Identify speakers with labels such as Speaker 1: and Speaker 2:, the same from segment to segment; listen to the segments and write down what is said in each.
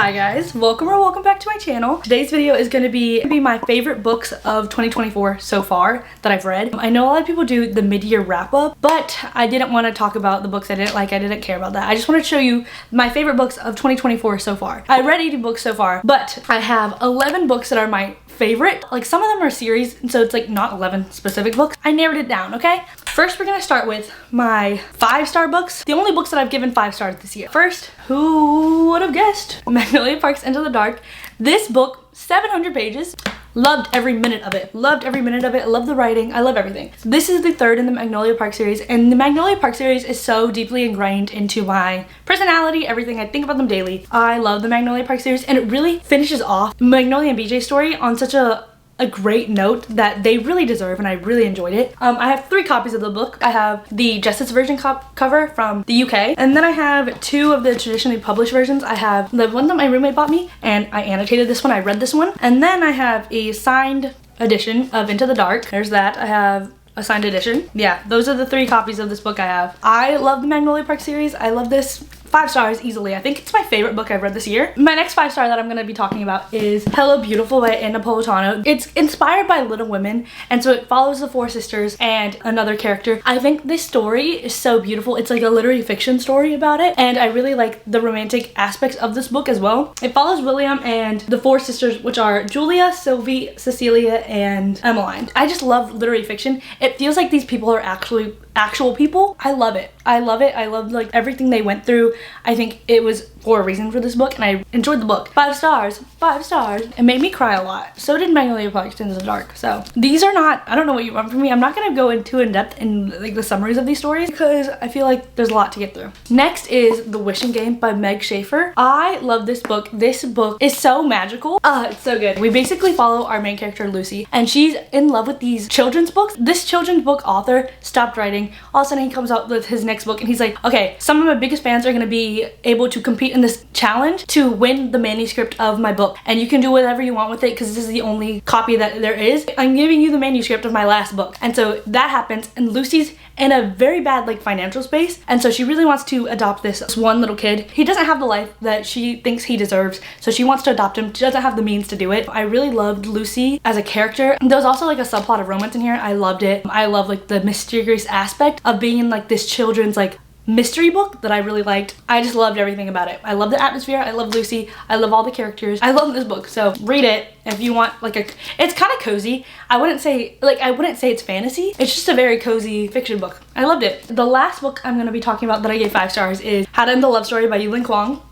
Speaker 1: Hi guys, welcome back to my channel. Today's video is going to be my favorite books of 2024 so far that I've read. I know a lot of people do the mid-year wrap-up, but I didn't want to talk about the books I didn't like. I didn't care about that. I just want to show you my favorite books of 2024 so far. I read 80 books so far, but I have 11 books that are my favorite. Like, some of them are series, and so it's like not 11 specific books. I narrowed it down, okay? First, we're gonna start with my 5-star books. The only books that I've given 5 stars this year. First, who would have guessed? Magnolia Park's Into the Dark. This book, 700 pages. Loved every minute of it. Loved every minute of it. I love the writing. I love everything. This is the third in the Magnolia Park series, and the Magnolia Park series is so deeply ingrained into my personality, everything. I think about them daily. I love the Magnolia Park series, and it really finishes off Magnolia and BJ's story on such a great note that they really deserve, and I really enjoyed it. I have 3 copies of the book. I have the Justice version cover from the UK, and then I have 2 of the traditionally published versions. I have the one that my roommate bought me, and I annotated this one. I read this one, and then I have a signed edition of Into the Dark. There's that. I have a signed edition. Yeah, those are the 3 copies of this book I have. I love the Magnolia Park series. I love this. 5 stars easily. I think it's my favorite book I've read this year. My next 5-star that I'm going to be talking about is Hello Beautiful by Anna Napolitano. It's inspired by Little Women, and so it follows the 4 sisters and another character. I think this story is so beautiful. It's like a literary fiction story about it, and I really like the romantic aspects of this book as well. It follows William and the 4 sisters, which are Julia, Sylvie, Cecilia, and Emmeline. I just love literary fiction. It feels like these people are actual people. I love it. I love it. I love like everything they went through. I think it was for a reason for this book, and I enjoyed the book. 5 stars. 5 stars. It made me cry a lot. So did Magnolia Park Into the Dark. So these are not, I don't know what you want from me. I'm not gonna go too in depth in like the summaries of these stories because I feel like there's a lot to get through. Next is The Wishing Game by Meg Schaefer. I love this book. This book is so magical. It's so good. We basically follow our main character Lucy, and she's in love with these children's books. This children's book author stopped writing. All of a sudden he comes out with his next book, and he's like, okay, some of my biggest fans are gonna be able to compete in this challenge to win the manuscript of my book, and you can do whatever you want with it because this is the only copy that there is. I'm giving you the manuscript of my last book. And so that happens, and Lucy's in a very bad like financial space, and so she really wants to adopt this one little kid. He doesn't have the life that she thinks he deserves, so she wants to adopt him. She doesn't have the means to do it. I really loved Lucy as a character. There was also like a subplot of romance in here. I loved it. I love like the mysterious aspect of being in like this children's like mystery book that I really liked. I just loved everything about it. I love the atmosphere. I love Lucy. I love all the characters. I love this book. So read it if you want like it's kind of cozy. I wouldn't say it's fantasy. It's just a very cozy fiction book. I loved it. The last book I'm going to be talking about that I gave 5 stars is How to End a Love Story by Yulin Kwong.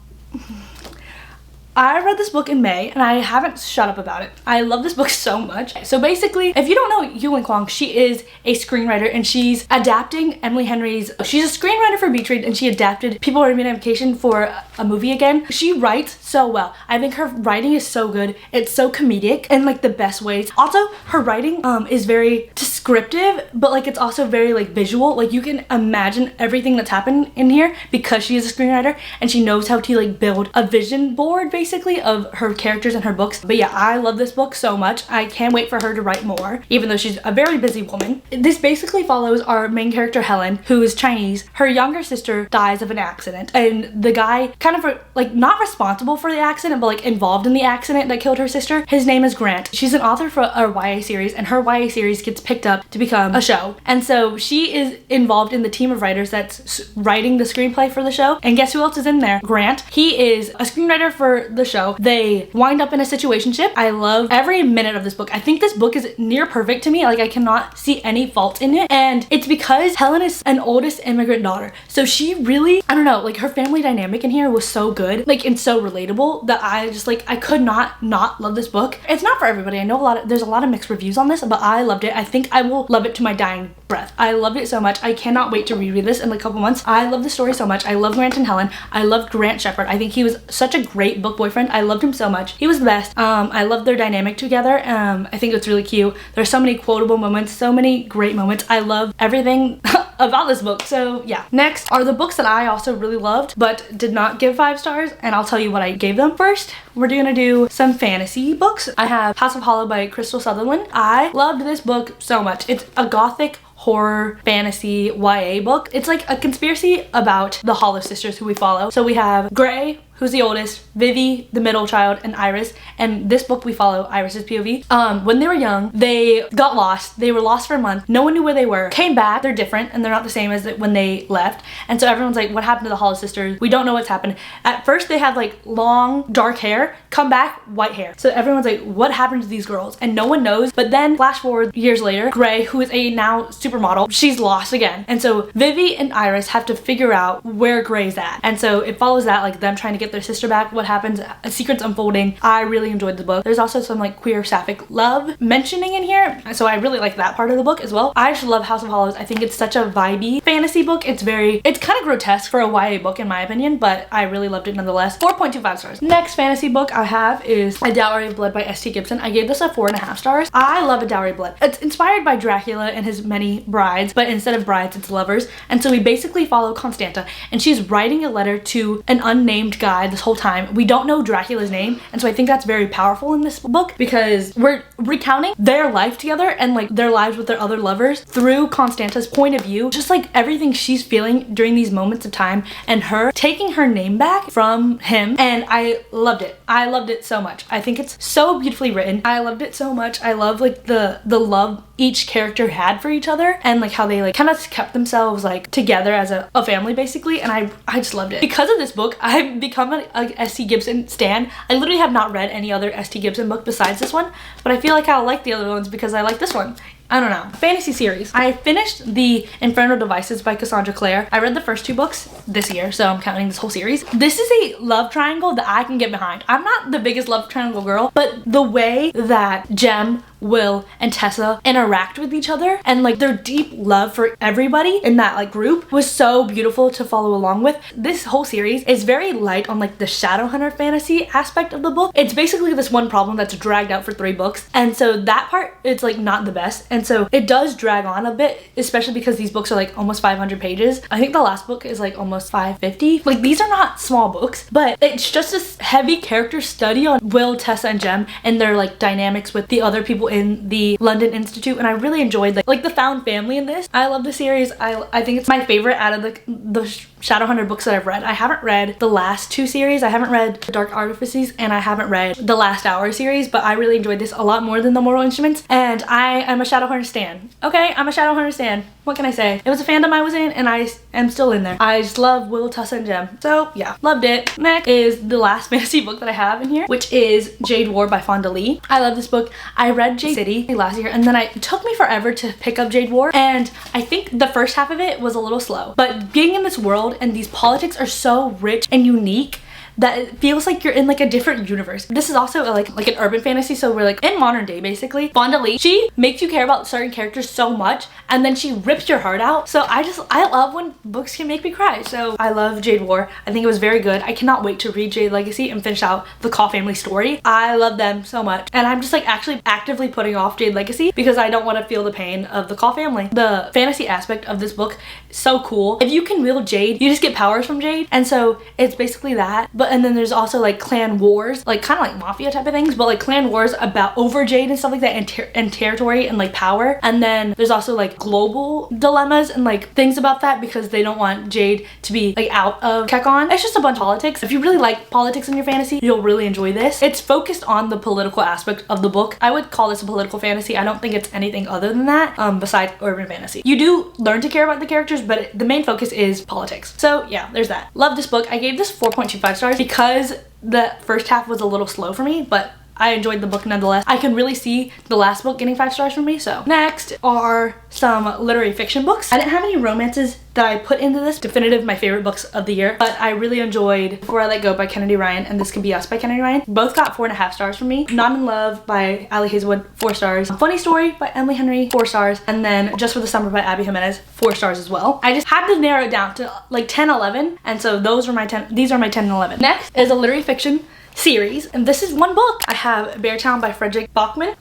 Speaker 1: I read this book in May, and I haven't shut up about it. I love this book so much. So basically, if you don't know Yulin Kwong, she is a screenwriter, and she's adapting Emily Henry's. She's a screenwriter for Beach Read, and she adapted People Are Made on Vacation for a movie again. She writes so well. I think her writing is so good. It's so comedic in like the best ways. Also, her writing is very descriptive, but like it's also very like visual. Like you can imagine everything that's happened in here because she is a screenwriter, and she knows how to like build a vision board basically of her characters and her books. But yeah, I love this book so much. I can't wait for her to write more, even though she's a very busy woman. This basically follows our main character Helen, who is Chinese. Her younger sister dies of an accident, and the guy kind of like not responsible for the accident, but like involved in the accident that killed her sister, his name is Grant. She's an author for a YA series, and her YA series gets picked up to become a show, and so she is involved in the team of writers that's writing the screenplay for the show. And guess who else is in there? Grant. He is a screenwriter for the show. They wind up in a situationship. I love every minute of this book. I think this book is near perfect to me. Like I cannot see any fault in it, and it's because Helen is an oldest immigrant daughter, so she really, I don't know, like her family dynamic in here was so good, like, and so relatable that I just like I could not love this book. It's not for everybody. I know there's a lot of mixed reviews on this, but I loved it. I think I will love it to my dying breath. I loved it so much. I cannot wait to reread this in like a couple months. I love the story so much. I love Grant and Helen. I loved Grant Shepherd. I think he was such a great book boyfriend. I loved him so much. He was the best. I loved their dynamic together. I think it's really cute. There's so many quotable moments, so many great moments. I love everything about this book. So yeah. Next are the books that I also really loved but did not give 5 stars, and I'll tell you what I gave them. First, we're gonna do some fantasy books. I have House of Hollow by Crystal Sutherland. I loved this book so much. It's a gothic horror fantasy YA book. It's like a conspiracy about the Hollow sisters who we follow. So we have Gray, who's the oldest, Vivi, the middle child, and Iris. And this book we follow Iris's POV. When they were young, they got lost. They were lost for a month. No one knew where they were. Came back. They're different and they're not the same as when they left. And so everyone's like, what happened to the Hollow sisters? We don't know what's happened. At first they have like long dark hair, come back, white hair. So everyone's like, what happened to these girls? And no one knows. But then flash forward years later, Gray, who is a now supermodel, she's lost again. And so Vivi and Iris have to figure out where Gray's at. And so it follows that, like them trying to get their sister back, what happens, a secret's unfolding. I really enjoyed the book. There's also some like queer sapphic love mentioning in here. So I really like that part of the book as well. I just love House of Hollows. I think it's such a vibey fantasy book. It's kind of grotesque for a YA book in my opinion, but I really loved it nonetheless. 4.25 stars. Next fantasy book I have is A Dowry of Blood by S.T. Gibson. I gave this a 4.5 stars. I love A Dowry of Blood. It's inspired by Dracula and his many brides, but instead of brides, it's lovers. And so we basically follow Constanta, and she's writing a letter to an unnamed guy this whole time. We don't know Dracula's name, and so I think that's very powerful in this book because we're recounting their life together and like their lives with their other lovers through Constanta's point of view. Just like everything she's feeling during these moments of time and her taking her name back from him, and I loved it. I loved it so much. I think it's so beautifully written. I loved it so much. I love like the love each character had for each other and like how they like kind of kept themselves like together as a family basically, and I just loved it. Because of this book, I've become a S.T. Gibson stan. I literally have not read any other S.T. Gibson book besides this one, but I feel like I'll like the other ones because I like this one. I don't know. Fantasy series. I finished the Infernal Devices by Cassandra Clare. I read the first 2 books this year, so I'm counting this whole series. This is a love triangle that I can get behind. I'm not the biggest love triangle girl, but the way that Jem, Will, and Tessa interact with each other and like their deep love for everybody in that like group was so beautiful to follow along with. This whole series is very light on like the Shadowhunter fantasy aspect of the book. It's basically this one problem that's dragged out for 3 books, and so that part it's like not the best. And so it does drag on a bit, especially because these books are like almost 500 pages. I think the last book is like almost 550. Like these are not small books, but it's just this heavy character study on Will, Tessa, and Jem and their like dynamics with the other people in the London Institute. And I really enjoyed like the found family in this. I love the series. I think it's my favorite out of the Shadowhunter books that I've read. I haven't read the last 2 series. I haven't read Dark Artifices and I haven't read the Last Hour series, but I really enjoyed this a lot more than the Mortal Instruments, and I am a Shadowhunter stan. Okay, I'm a Shadowhunter stan. What can I say? It was a fandom I was in and I am still in there. I just love Will, Tessa, and Jem. So yeah, loved it. Next is the last fantasy book that I have in here, which is Jade War by Fonda Lee. I love this book. I read Jade City last year and then it took me forever to pick up Jade War, and I think the first half of it was a little slow. But being in this world and these politics are so rich and unique that it feels like you're in like a different universe. This is also like an urban fantasy, so we're like in modern day basically. Fonda Lee, she makes you care about certain characters so much and then she rips your heart out. So I love when books can make me cry. So I love Jade War. I think it was very good. I cannot wait to read Jade Legacy and finish out the Caw family story. I love them so much, and I'm just like actually actively putting off Jade Legacy because I don't want to feel the pain of the Caw family. The fantasy aspect of this book is so cool. If you can wield Jade, you just get powers from Jade, and so it's basically that. But and then there's also like clan wars, like kind of like mafia type of things, but like clan wars about over Jade and stuff like that, and territory and like power. And then there's also like global dilemmas and like things about that because they don't want Jade to be like out of Kekon. It's just a bunch of politics. If you really like politics in your fantasy, you'll really enjoy this. It's focused on the political aspect of the book. I would call this a political fantasy. I don't think it's anything other than that besides urban fantasy. You do learn to care about the characters, but the main focus is politics. So yeah, there's that. Love this book. I gave this 4.25 stars because the first half was a little slow for me, but I enjoyed the book nonetheless. I can really see the last book getting 5 stars from me. So next are some literary fiction books. I didn't have any romances that I put into this. Definitive my favorite books of the year, but I really enjoyed Before I Let Go by Kennedy Ryan and This Could Be Us by Kennedy Ryan. Both got 4.5 stars from me. Not in Love by Ali Hazelwood, 4 stars. Funny Story by Emily Henry, 4 stars. And then Just for the Summer by Abby Jimenez, 4 stars as well. I just had to narrow it down to like 10, 11, and so those are my 10. These are my 10 and 11. Next is a literary fiction series, and this is one book. I have Beartown by Frederick Bachman.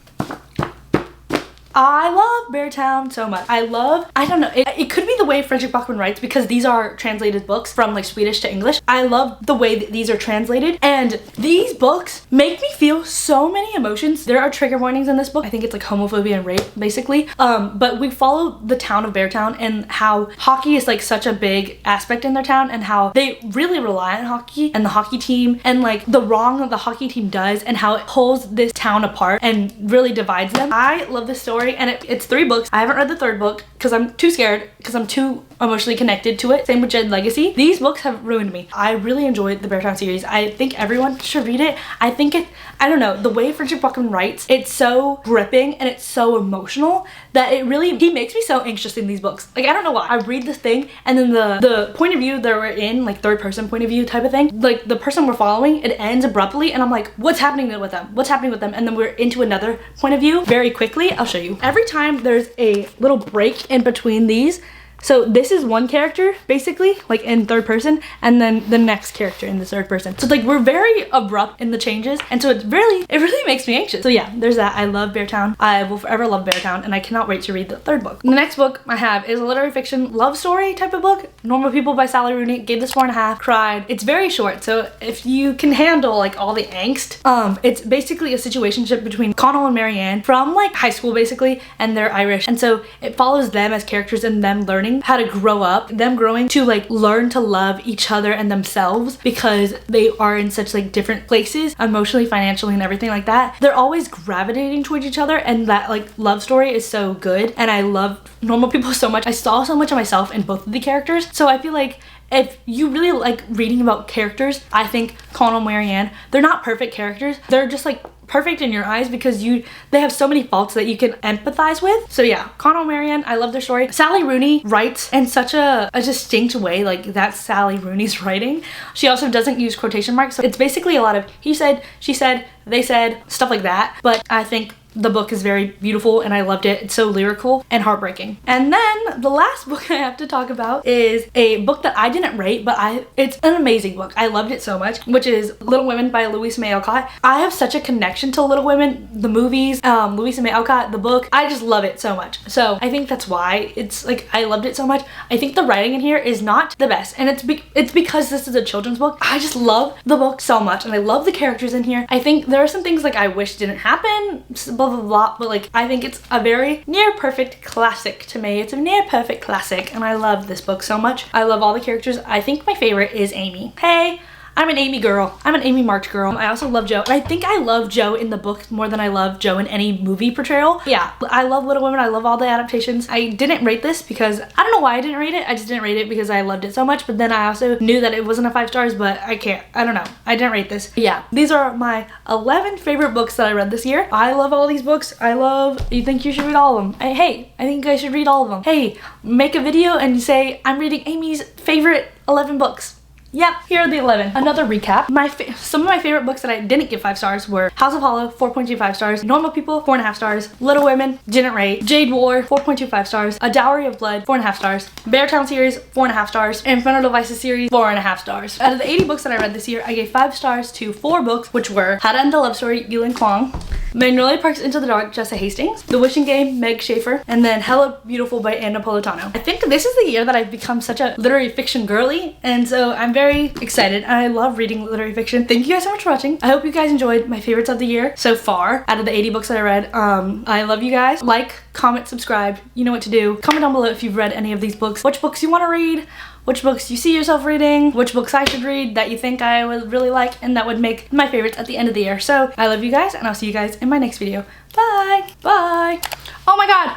Speaker 1: I love Beartown so much. I don't know, it could be the way Fredrik Backman writes, because these are translated books from like Swedish to English. I love the way that these are translated, and these books make me feel so many emotions. There are trigger warnings in this book. I think it's like homophobia and rape, basically. But we follow the town of Beartown and how hockey is like such a big aspect in their town, and how they really rely on hockey and the hockey team, and like the wrong that the hockey team does, and how it pulls this town apart and really divides them. I love this story, and it's 3 books. I haven't read the 3rd book because I'm too scared, because I'm too emotionally connected to it. Same with Jed Legacy. These books have ruined me. I really enjoyed the Beartown series. I think everyone should read it. I think I don't know, the way Fredrik Backman writes, it's so gripping and it's so emotional that he makes me so anxious in these books. Like, I don't know why. I read this thing, and then the point of view that we're in, like 3rd person point of view type of thing, like the person we're following, it ends abruptly, and I'm like, what's happening with them? What's happening with them? And then we're into another point of view very quickly. I'll show you. Every time there's a little break in between these. So this is one character, basically, like in 3rd person, and then the next character in the 3rd person. So like we're very abrupt in the changes, and so it really makes me anxious. So yeah, there's that. I love Beartown. I will forever love Beartown, and I cannot wait to read the 3rd book. The next book I have is a literary fiction love story type of book. Normal People by Sally Rooney. Gave this 4.5. Cried. It's very short, so if you can handle like all the angst, it's basically a situationship between Connell and Marianne from like high school basically, and they're Irish, and so it follows them as characters and them learning how to grow up, them growing to like learn to love each other and themselves, because they are in such like different places emotionally, financially, and everything like that. They're always gravitating towards each other, and that like love story is so good, and I love Normal People so much. I saw so much of myself in both of the characters, so I feel like if you really like reading about characters, I think Connell and Marianne, they're not perfect characters. They're just like perfect in your eyes because they have so many faults that you can empathize with. So yeah, Connell and Marianne, I love their story. Sally Rooney writes in such a distinct way, like that's Sally Rooney's writing. She also doesn't use quotation marks, so it's basically a lot of he said, she said, they said, stuff like that. But I think the book is very beautiful, and I loved it. It's so lyrical and heartbreaking. And then the last book I have to talk about is a book that I didn't rate, but it's an amazing book. I loved it so much, which is Little Women by Louisa May Alcott. I have such a connection to Little Women, the movies, Louisa May Alcott, the book. I just love it so much. So I think that's why it's like I loved it so much. I think the writing in here is not the best, and it's because this is a children's book. I just love the book so much, and I love the characters in here. I think there are some things like I wish didn't happen, blah blah blah, but like I think it's a very near perfect classic to me. It's a near perfect classic, and I love this book so much. I love all the characters. I think my favorite is Amy. Hey, I'm an Amy girl. I'm an Amy March girl. I also love Jo. And I think I love Jo in the book more than I love Jo in any movie portrayal. Yeah, I love Little Women. I love all the adaptations. I didn't rate this because I don't know why I didn't rate it. I just didn't rate it because I loved it so much. But then I also knew that it wasn't a 5 stars, but I don't know. I didn't rate this. But yeah, these are my 11 favorite books that I read this year. I love all these books. You think you should read all of them. Hey, I think I should read all of them. Hey, make a video and say, I'm reading Amy's favorite 11 books. Yep, here are the 11. Another recap. Some of my favorite books that I didn't give 5 stars were House of Hollow, 4.25 stars. Normal People, 4.5 stars. Little Women, didn't rate. Jade War, 4.25 stars. A Dowry of Blood, 4.5 stars. Beartown series, 4.5 stars. Infernal Devices series, 4.5 stars. Out of the 80 books that I read this year, I gave 5 stars to 4 books, which were How to End a Love Story, Yulin Kwong. Magnolia Park's Into the Dark, Jessa Hastings. The Wishing Game, Meg Schaefer. And then Hella Beautiful by Anna Napolitano. I think this is the year that I've become such a literary fiction girly, and so I'm very excited. I love reading literary fiction. Thank you guys so much for watching. I hope you guys enjoyed my favorites of the year so far out of the 80 books that I read. I love you guys. Like, comment, subscribe. You know what to do. Comment down below if you've read any of these books, which books you want to read, which books you see yourself reading, which books I should read that you think I would really like and that would make my favorites at the end of the year. So I love you guys, and I'll see you guys in my next video. Bye. Bye. Oh my god.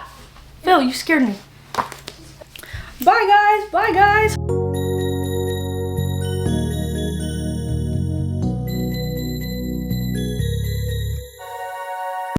Speaker 1: Phil, you scared me. Bye guys. Bye guys.